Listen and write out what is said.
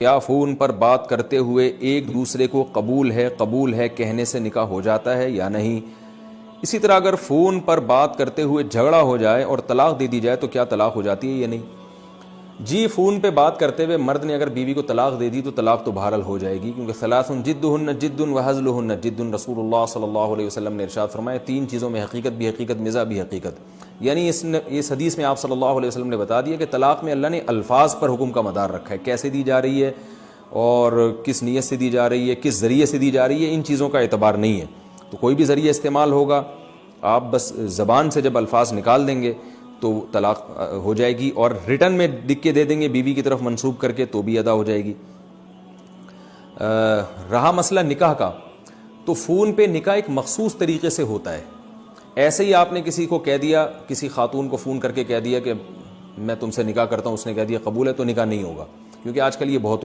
کیا فون پر بات کرتے ہوئے ایک دوسرے کو قبول ہے کہنے سے نکاح ہو جاتا ہے یا نہیں؟ اسی طرح اگر فون پر بات کرتے ہوئے جھگڑا ہو جائے اور طلاق دے دی جائے تو کیا طلاق ہو جاتی ہے یا نہیں؟ جی، فون پہ بات کرتے ہوئے مرد نے اگر بیوی کو طلاق دے دی تو طلاق تو بہرحال ہو جائے گی، کیونکہ ثلاث جدہن جد وہزلہن جد، رسول اللہ صلی اللہ علیہ وسلم نے ارشاد فرمایا تین چیزوں میں حقیقت بھی حقیقت، مزاح بھی حقیقت۔ یعنی اس حدیث میں آپ صلی اللہ علیہ وسلم نے بتا دیا کہ طلاق میں اللہ نے الفاظ پر حکم کا مدار رکھا ہے، کیسے دی جا رہی ہے اور کس نیت سے دی جا رہی ہے، کس ذریعے سے دی جا رہی ہے، ان چیزوں کا اعتبار نہیں ہے۔ تو کوئی بھی ذریعہ استعمال ہوگا، آپ بس زبان سے جب الفاظ نکال دیں گے تو طلاق ہو جائے گی، اور ریٹن میں لکھ کے دے دیں گے بیوی کی طرف منسوب کر کے تو بھی ادا ہو جائے گی۔ رہا مسئلہ نکاح کا، تو فون پہ نکاح ایک مخصوص طریقے سے ہوتا ہے۔ ایسے ہی آپ نے کسی کو کہہ دیا، کسی خاتون کو فون کر کے کہہ دیا کہ میں تم سے نکاح کرتا ہوں، اس نے کہہ دیا قبول ہے، تو نکاح نہیں ہوگا، کیونکہ آج کل یہ بہت